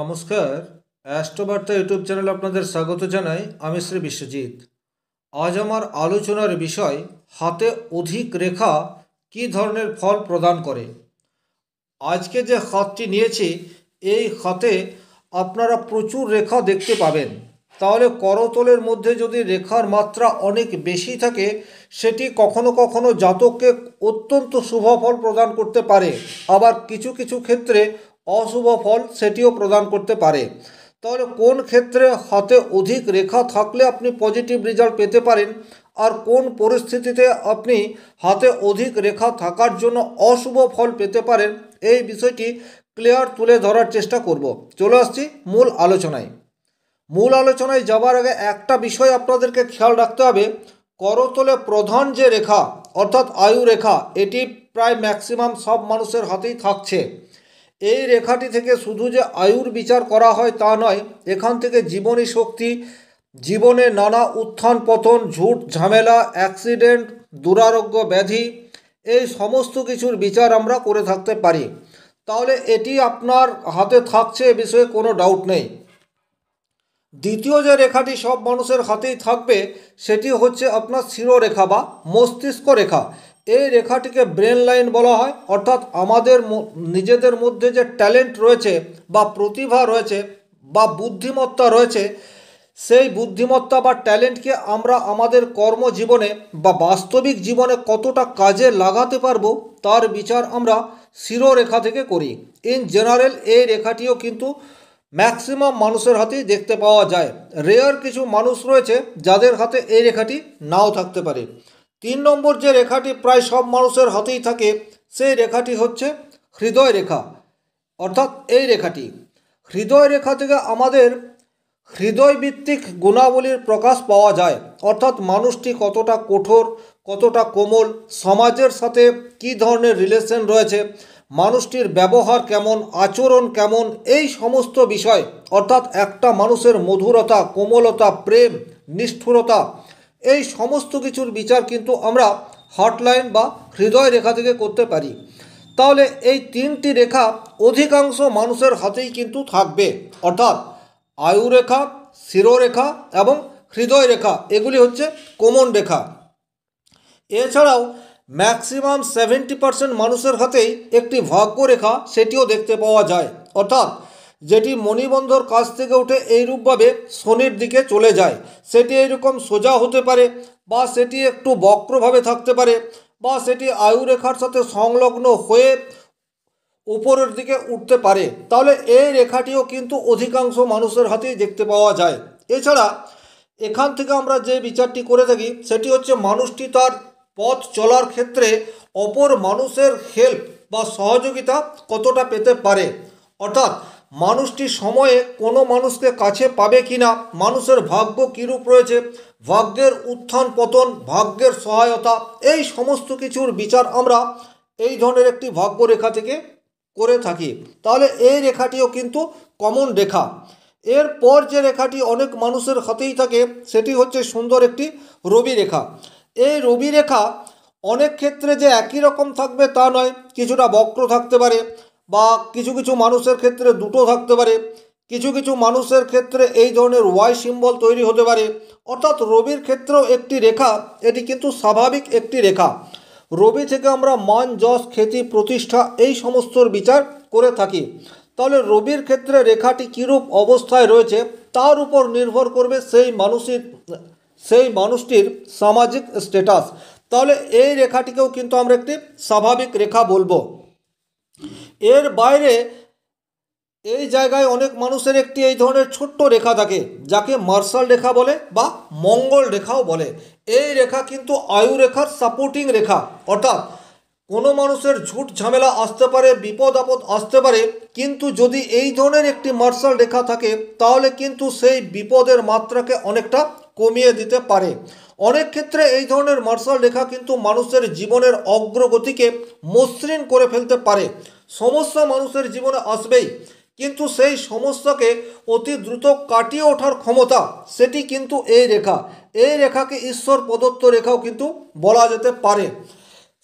নমস্কার। অ্যাস্ট্রোবার্তা ইউটিউব চ্যানেলে আপনাদের স্বাগত জানাই। আমি শ্রী বিশ্বজিৎ। আজ আমার আলোচনার বিষয় হাতে অধিক রেখা কী ধরনের ফল প্রদান করে। আজকে যে হাতটি নিয়েছি এই হাতে আপনারা প্রচুর রেখা দেখতে পাবেন। তাহলে করতলের মধ্যে যদি রেখার মাত্রা অনেক বেশি থাকে সেটি কখনো কখনো জাতককে অত্যন্ত শুভ ফল প্রদান করতে পারে, আবার কিছু কিছু ক্ষেত্রে অশুভ ফল সেটিও প্রদান করতে পারে। তাহলে কোন ক্ষেত্রে হাতে অধিক রেখা থাকলে আপনি পজিটিভ রেজাল্ট পেতে পারেন, আর কোন পরিস্থিতিতে আপনি হাতে অধিক রেখা থাকার জন্য অশুভ ফল পেতে পারেন, এই বিষয়টি ক্লিয়ার তুলে ধরার চেষ্টা করব। চলে আসছি মূল আলোচনায়। মূল আলোচনায় যাবার আগে একটা বিষয় আপনাদেরকে খেয়াল রাখতে হবে। করতলে প্রধান যে রেখা অর্থাৎ আয়ু রেখা, এটি প্রায় ম্যাক্সিমাম সব মানুষের হাতেই থাকছে। এই রেখাটি থেকে শুধু যে আয়ুর বিচার করা হয় তা নয়, এখান থেকে জীবনী শক্তি, জীবনে নানা উত্থান পতন, ঝুট ঝামেলা, অ্যাক্সিডেন্ট, দুরারোগ্য ব্যাধি, এই সমস্ত কিছুর বিচার আমরা করে থাকতে পারি। তাহলে এটি আপনার হাতে থাকছে এ বিষয়ে কোনো ডাউট নেই। দ্বিতীয় যে রেখাটি সব মানুষের হাতেই থাকবে সেটি হচ্ছে আপনার শিরোরেখা বা মস্তিষ্ক রেখা। এই রেখাটিকে ব্রেন লাইন বলা হয়, অর্থাৎ আমাদের নিজেদের মধ্যে যে ট্যালেন্ট রয়েছে বা প্রতিভা রয়েছে বা বুদ্ধিমত্তা রয়েছে, সেই বুদ্ধিমত্তা বা ট্যালেন্টকে আমরা আমাদের কর্মজীবনে বা বাস্তবিক জীবনে কতটা কাজে লাগাতে পারবো তার বিচার আমরা শিরোরেখা থেকে করি। ইন জেনারেল এই রেখাটিও কিন্তু ম্যাক্সিমাম মানুষের হাতেই দেখতে পাওয়া যায়। রেয়ার কিছু মানুষ রয়েছে যাদের হাতে এই রেখাটি নাও থাকতে পারে। 3 নম্বর যে রেখাটি প্রায় সব মানুষের হাতেই থাকে সেই রেখাটি হচ্ছে হৃদয় রেখা, অর্থাৎ এই রেখাটি। হৃদয় রেখা থেকে আমাদের হৃদয়ভিত্তিক গুণাবলীর প্রকাশ পাওয়া যায়, অর্থাৎ মানুষটি কতটা কঠোর, কতটা কোমল, সমাজের সাথে কী ধরনের রিলেশন রয়েছে, মানুষটির ব্যবহার কেমন, আচরণ কেমন, এই সমস্ত বিষয়, অর্থাৎ একটা মানুষের মধুরতা, কোমলতা, প্রেম, নিষ্ঠুরতা, এই সমস্ত কিছুর বিচার কিন্তু আমরা হার্টলাইন বা হৃদয় রেখা থেকে করতে পারি। তাহলে এই 3টি রেখা অধিকাংশ মানুষের হাতেই কিন্তু থাকবে, অর্থাৎ আয়ুরেখা, শিরোরেখা এবং হৃদয় রেখা, এগুলি হচ্ছে কমন রেখা। এছাড়াও ম্যাক্সিমাম 70% মানুষের হাতেই একটি ভাগ্যরেখা সেটিও দেখতে পাওয়া যায়, অর্থাৎ যেটি মণিবন্ধর কাছ থেকে উঠে এইরূপভাবে শনির দিকে চলে যায়। সেটি এইরকম সোজা হতে পারে, বা সেটি একটু বক্রভাবে থাকতে পারে, বা সেটি আয়ুরেখার সাথে সংলগ্ন হয়ে উপরের দিকে উঠতে পারে। তাহলে এই রেখাটিও কিন্তু অধিকাংশ মানুষের হাতেই দেখতে পাওয়া যায়। এছাড়া এখান থেকে আমরা যে বিচারটি করে থাকি সেটি হচ্ছে মানুষটি তার পথ চলার ক্ষেত্রে অপর মানুষের হেল্প বা সহযোগিতা কতটা পেতে পারে, অর্থাৎ মানুষটি সময়ে কোনো মানুষকে কাছে পাবে কিনা, মানুষের ভাগ্য কীরূপ রয়েছে, ভাগ্যের উত্থান পতন, ভাগ্যের সহায়তা, এই সমস্ত কিছুর বিচার আমরা এই ধরনের একটি ভাগ্যরেখা থেকে করে থাকি। তাহলে এই রেখাটিও কিন্তু কমন রেখা। এরপর যে রেখাটি অনেক মানুষের হাতেই থাকে সেটি হচ্ছে সুন্দর একটি রবি রেখা। এই রবি রেখা অনেক ক্ষেত্রে যে একই রকম থাকবে তা নয়, কিছুটা বক্র থাকতে পারে, বা কিছু কিছু মানুষের ক্ষেত্রে দুটো থাকতে পারে, কিছু কিছু মানুষের ক্ষেত্রে এই ধরনের ওয়াই সিম্বল তৈরি হতে পারে। অর্থাৎ রবির ক্ষেত্রেও একটি রেখা, এটি কিন্তু স্বাভাবিক একটি রেখা। রবি থেকে আমরা মান, যশ, খ্যাতি, প্রতিষ্ঠা এই সমস্তর বিচার করে থাকি। তাহলে রবির ক্ষেত্রে রেখাটি কীরূপ অবস্থায় রয়েছে তার উপর নির্ভর করবে সেই মানুষটির সামাজিক স্ট্যাটাস। তাহলে এই রেখাটিকেও কিন্তু আমরা একটি স্বাভাবিক রেখা বলবো। এর বাইরে এই জায়গায় অনেক মানুষের একটি এই ধরনের ছোট্ট রেখা থাকে যাকে মার্শাল রেখা বলে বা মঙ্গল রেখাও বলে। এই রেখা কিন্তু আয়ু রেখার সাপোর্টিং রেখা, অর্থাৎ কোনো মানুষের ঝুট ঝামেলা আসতে পারে, বিপদ আপদ আসতে পারে, কিন্তু যদি এই ধরনের একটি মার্শাল রেখা থাকে তাহলে কিন্তু সেই বিপদের মাত্রাকে অনেকটা কমিয়ে দিতে পারে। অনেক ক্ষেত্রে এই ধরনের মার্শাল রেখা কিন্তু মানুষের জীবনের অগ্রগতিকে মসৃণ করে ফেলতে পারে। সমস্যা মানুষের জীবনে আসবেই, কিন্তু সেই সমস্যাকে অতি দ্রুত কাটিয়ে ওঠার ক্ষমতা সেটি কিন্তু এই রেখা। এই রেখাকে ঈশ্বর প্রদত্ত রেখাও কিন্তু বলা যেতে পারে।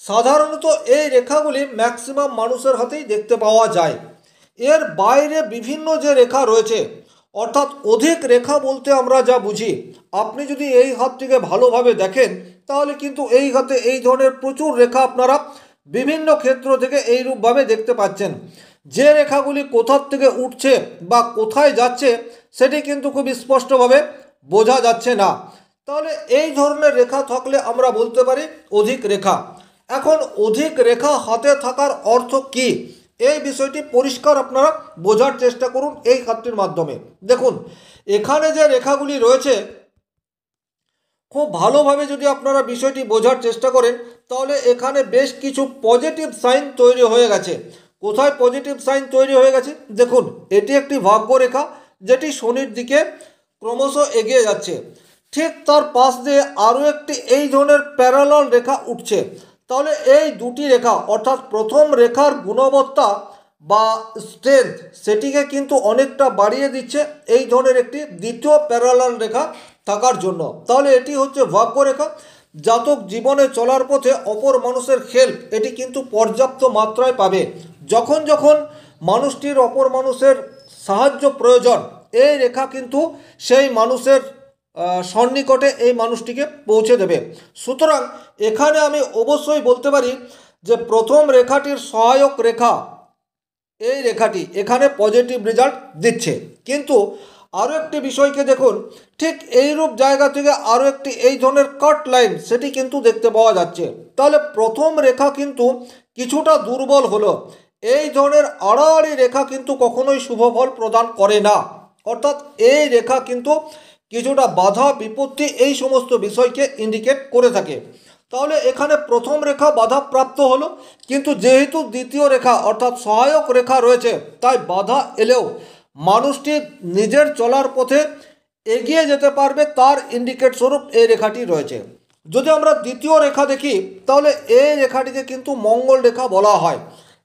সাধারণত এই রেখাগুলি ম্যাক্সিমাম মানুষের হাতেই দেখতে পাওয়া যায়। এর বাইরে বিভিন্ন যে রেখা রয়েছে, অর্থাৎ অধিক রেখা বলতে আমরা যা বুঝি, আপনি যদি এই হাতটিকে ভালোভাবে দেখেন তাহলে কিন্তু এই হাতে এই ধরনের প্রচুর রেখা আপনারা বিভিন্ন ক্ষেত্র থেকে এইরূপভাবে দেখতে পাচ্ছেন। যে রেখাগুলি কোথার থেকে উঠছে বা কোথায় যাচ্ছে সেটি কিন্তু খুব স্পষ্টভাবে বোঝা যাচ্ছে না। তাহলে এই ধরনের রেখা থাকলে আমরা বলতে পারি অধিক রেখা। এখন অধিক রেখা হাতে থাকার অর্থ কী, এই বিষয়টি পরিষ্কার আপনারা বোঝার চেষ্টা করুন এই হাতটির মাধ্যমে। দেখুন এখানে যে রেখাগুলি রয়েছে, খুব ভালোভাবে যদি আপনারা বিষয়টি বোঝার চেষ্টা করেন তাহলে এখানে বেশ কিছু পজিটিভ সাইন তৈরি হয়ে গেছে। কোথায় পজিটিভ সাইন তৈরি হয়ে গেছে? দেখুন এটি একটি ভাগ্যরেখা যেটি শনির দিকে ক্রমশ এগিয়ে যাচ্ছে। ঠিক তার পাশ দিয়ে আরও একটি এই ধরনের প্যারালাল রেখা উঠছে। তাহলে এই দুটি রেখা অর্থাৎ প্রথম রেখার গুণবত্তা বা স্ট্রেংথ সেটিকে কিন্তু অনেকটা বাড়িয়ে দিচ্ছে এই ধরনের একটি দ্বিতীয় প্যারালাল রেখা থাকার জন্য। তাহলে এটি হচ্ছে ভাগ্যরেখা। জাতক জীবনে চলার পথে অপর মানুষের হেল্প এটি কিন্তু পর্যাপ্ত মাত্রায় পাবে। যখন যখন মানুষটির অপর মানুষের সাহায্য প্রয়োজন, এই রেখা কিন্তু সেই মানুষের সন্নিকটে এই মানুষটিকে পৌঁছে দেবে। সুতরাং এখানে আমি অবশ্যই বলতে পারি যে প্রথম রেখাটির সহায়ক রেখা এই রেখাটি এখানে পজিটিভ রেজাল্ট দিচ্ছে। কিন্তু আরও একটি বিষয়কে দেখুন, ঠিক এইরূপ জায়গা থেকে আরও একটি এই ধরনের কাট লাইন সেটি কিন্তু দেখতে পাওয়া যাচ্ছে। তাহলে প্রথম রেখা কিন্তু কিছুটা দুর্বল হলো। এই ধরনের আড়াআড়ি রেখা কিন্তু কখনোই শুভ ফল প্রদান করে না, অর্থাৎ এই রেখা কিন্তু কিছুটা বাধা বিপত্তি এই সমস্ত বিষয়কে ইন্ডিকেট করে থাকে। তাহলে এখানে প্রথম রেখা বাধা প্রাপ্ত হলো, কিন্তু যেহেতু দ্বিতীয় রেখা অর্থাৎ সহায়ক রেখা রয়েছে তাই বাধা এলেও মানুষটি নিজের চলার পথে এগিয়ে যেতে পারবে তার ইন্ডিকেট স্বরূপ এই রেখাটি রয়েছে। যদি আমরা দ্বিতীয় রেখা দেখি তাহলে এই রেখাটিকে কিন্তু মঙ্গল রেখা বলা হয়।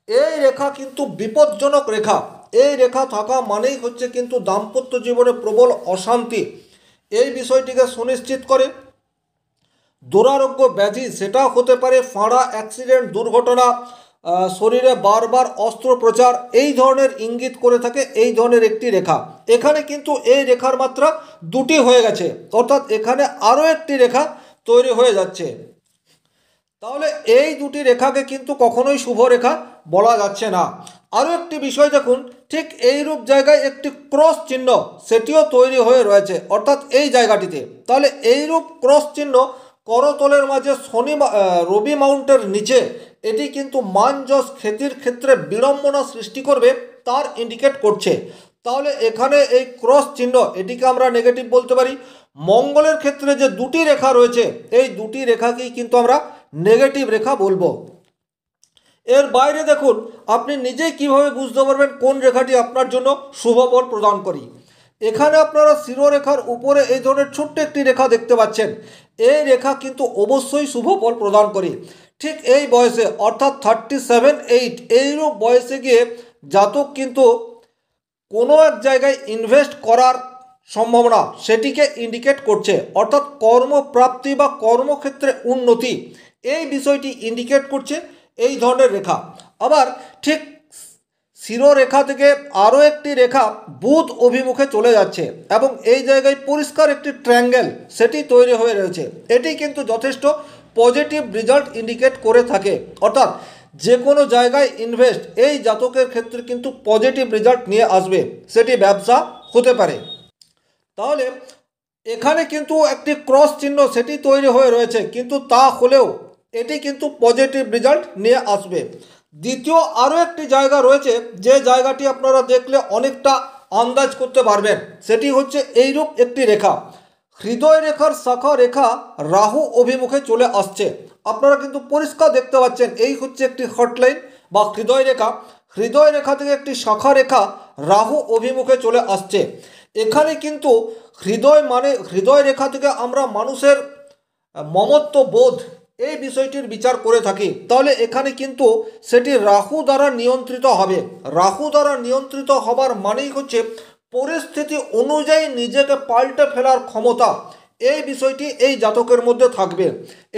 এই রেখা কিন্তু বিপজ্জনক রেখা। এই রেখা থাকা মানেই হচ্ছে কিন্তু দাম্পত্য জীবনে প্রবল অশান্তি এই বিষয়টিকে সুনিশ্চিত করে। দুরারোগ্য ব্যাধি সেটা হতে পারে ফাঁড়া, অ্যাক্সিডেন্ট, দুর্ঘটনা, শরীরে বারবার অস্ত্রোপচার এই ধরনের ইঙ্গিত করে থাকে এই ধরনের একটি রেখা। এখানে কিন্তু এই রেখার মাত্রা দুটি হয়ে গেছে, অর্থাৎ এখানে আরও একটি রেখা তৈরি হয়ে যাচ্ছে। তাহলে এই দুটি রেখাকে কিন্তু কখনোই শুভ রেখা বলা যাচ্ছে না। আরও একটি বিষয় দেখুন, ঠিক এইরূপ জায়গায় একটি ক্রস চিহ্ন সেটিও তৈরি হয়ে রয়েছে, অর্থাৎ এই জায়গাটিতে। তাহলে এইরূপ ক্রস চিহ্ন করতলের মাঝে রবি মাউন্টের নিচে এটি কিন্তু মান যশ খ্যাতির ক্ষেত্রে বিড়ম্বনা সৃষ্টি করবে তার ইন্ডিকেট করছে। তাহলে এখানে এই ক্রস চিহ্ন এটিকে আমরা নেগেটিভ বলতে পারি। মঙ্গলের ক্ষেত্রে যে দুটি রেখা রয়েছে এই দুটি রেখাকেই কিন্তু আমরা নেগেটিভ রেখা বলবো। এর বাইরে দেখুন আপনি নিজেই কিভাবে বুঝতে পারবেন কোন রেখাটি আপনার জন্য শুভ ফল প্রদান করি। এখানে আপনারা শিরোরেখার উপরে এই ধরনের ছোট্ট একটি রেখা দেখতে পাচ্ছেন। এই রেখা কিন্তু অবশ্যই শুভ ফল প্রদান করি। ঠিক এই বয়সে অর্থাৎ 37-8 এইরূপ বয়সে গিয়ে জাতক কিন্তু কোনো এক জায়গায় ইনভেস্ট করার সম্ভাবনা সেটিকে ইন্ডিকেট করছে, অর্থাৎ কর্মপ্রাপ্তি বা কর্মক্ষেত্রে উন্নতি এই বিষয়টি ইন্ডিকেট করছে এই ধরনের রেখা। আবার ঠিক শিরোরেখা থেকে আরও একটি রেখা বুধ অভিমুখে চলে যাচ্ছে এবং এই জায়গায় পরিষ্কার একটি ট্রায়াঙ্গেল সেটি তৈরি হয়ে রয়েছে। এটি কিন্তু যথেষ্ট পজিটিভ রেজাল্ট ইন্ডিকেট করে থাকে, অর্থাৎ যে কোনো জায়গায় ইনভেস্ট এই জাতকের ক্ষেত্রে কিন্তু পজিটিভ রেজাল্ট নিয়ে আসবে, সেটি ব্যবসা হতে পারে। তাহলে এখানে কিন্তু একটি ক্রস চিহ্ন সেটি তৈরি হয়ে রয়েছে, কিন্তু তা হলেও এটি কিন্তু পজিটিভ রেজাল্ট নিয়ে আসবে। দ্বিতীয় আরও একটি জায়গা রয়েছে যে জায়গাটি আপনারা দেখলে অনেকটা আন্দাজ করতে পারবেন, সেটি হচ্ছে এইরূপ একটি রেখা। হৃদয় রেখার শাখা রেখা রাহু অভিমুখে চলে আসছে। আপনারা কিন্তু পরিষ্কার দেখতে পাচ্ছেন এই হচ্ছে একটি হটলাইন বা হৃদয় রেখা। হৃদয় রেখা থেকে একটি শাখা রেখা রাহু অভিমুখে চলে আসছে। এখানে কিন্তু হৃদয় রেখা থেকে আমরা মানুষের মমত্ব বোধ এই বিষয়টির বিচার করে থাকি। তাহলে এখানে কিন্তু সেটি রাহু দ্বারা নিয়ন্ত্রিত হবে। রাহু দ্বারা নিয়ন্ত্রিত হবার মানেই হচ্ছে পরিস্থিতি অনুযায়ী নিজেকে পাল্টে ফেলার ক্ষমতা। এই বিষয়টি এই জাতকের মধ্যে থাকবে।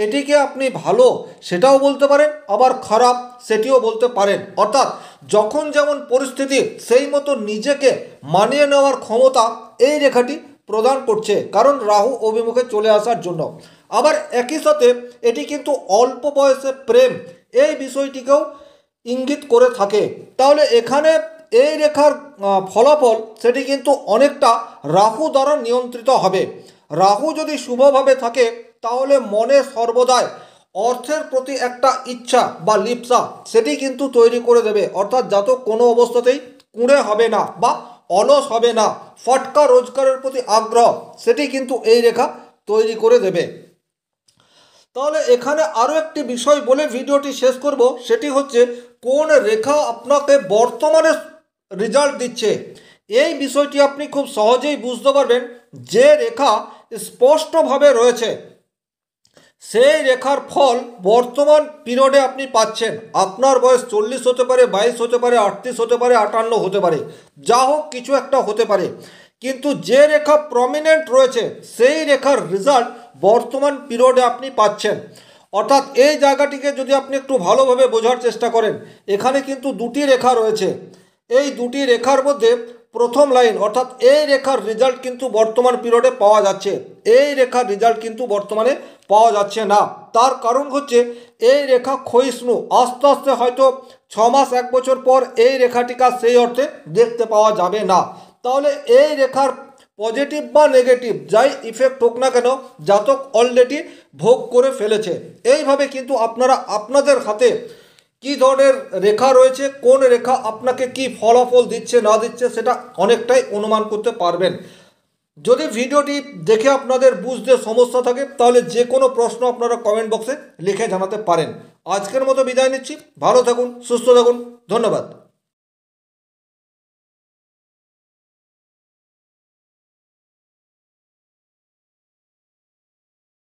এটিকে আপনি ভালো সেটাও বলতে পারেন, আবার খারাপ সেটিও বলতে পারেন। অর্থাৎ যখন যেমন পরিস্থিতি সেই মতো নিজেকে মানিয়ে নেওয়ার ক্ষমতা এই রেখাটি প্রদান করছে, কারণ রাহু অভিমুখে চলে আসার জন্য। আবার একই সাথে এটি কিন্তু অল্প বয়সে প্রেম এই বিষয়টিকেও ইঙ্গিত করে থাকে। তাহলে এখানে এই রেখার ফলাফল সেটি কিন্তু অনেকটা রাহু দ্বারা নিয়ন্ত্রিত হবে। রাহু যদি শুভভাবে থাকে তাহলে মনে সর্বদাই অর্থের প্রতি একটা ইচ্ছা বা লিপ্সা সেটি কিন্তু তৈরি করে দেবে। অর্থাৎ জাতক কোনো অবস্থাতেই কুঁড়ে হবে না বা অলস হবে না, ফটকা রোজগারের প্রতি আগ্রহ সেটি কিন্তু এই রেখা তৈরি করে দেবে। তাহলে এখানে আরও একটি বিষয় বলে ভিডিওটি শেষ করব, সেটি হচ্ছে কোন রেখা আপনাকে বর্তমানে রেজাল্ট দিচ্ছে। এই বিষয়টি আপনি খুব সহজেই বুঝতে পারবেন। যে রেখা স্পষ্টভাবে রয়েছে সেই রেখার ফল বর্তমান পিরিয়ডে আপনি পাচ্ছেন। আপনার বয়স 40 হতে পারে, 22 হতে পারে, 38 হতে পারে, 58 হতে পারে, যা হোক কিছু একটা হতে পারে, কিন্তু যে রেখা প্রমিনেন্ট রয়েছে সেই রেখার রেজাল্ট বর্তমান পিরিয়ডে আপনি পাচ্ছেন। অর্থাৎ এই জায়গাটিকে যদি আপনি একটু ভালোভাবে বোঝার চেষ্টা করেন, এখানে কিন্তু দুটি রেখা রয়েছে। এই দুটি রেখার মধ্যে প্রথম লাইন অর্থাৎ এই রেখার রেজাল্ট কিন্তু বর্তমান পিরিয়ডে পাওয়া যাচ্ছে, এই রেখার রেজাল্ট কিন্তু বর্তমানে পাওয়া যাচ্ছে না। তার কারণ হচ্ছে এই রেখা ক্ষয়িষ্ণু, আস্তে আস্তে হয়তো 6 মাস 1 বছর পর এই রেখাটিকে সেই অর্থে দেখতে পাওয়া যাবে না। তাহলে এই রেখার পজিটিভ বা নেগেটিভ যাই ইফেক্ট হোক না কেন জাতক অলরেডি ভোগ করে ফেলেছে। এইভাবে কিন্তু আপনারা আপনাদের হাতে কী ধরনের রেখা রয়েছে, কোন রেখা আপনাকে কি ফলাফল দিচ্ছে না দিচ্ছে সেটা অনেকটাই অনুমান করতে পারবেন। যদি ভিডিওটি দেখে আপনাদের বুঝতে সমস্যা থাকে তাহলে যে কোনো প্রশ্ন আপনারা কমেন্ট বক্সে লিখে জানাতে পারেন। আজকের মতো বিদায় নিচ্ছি, ভালো থাকুন, সুস্থ থাকুন, ধন্যবাদ।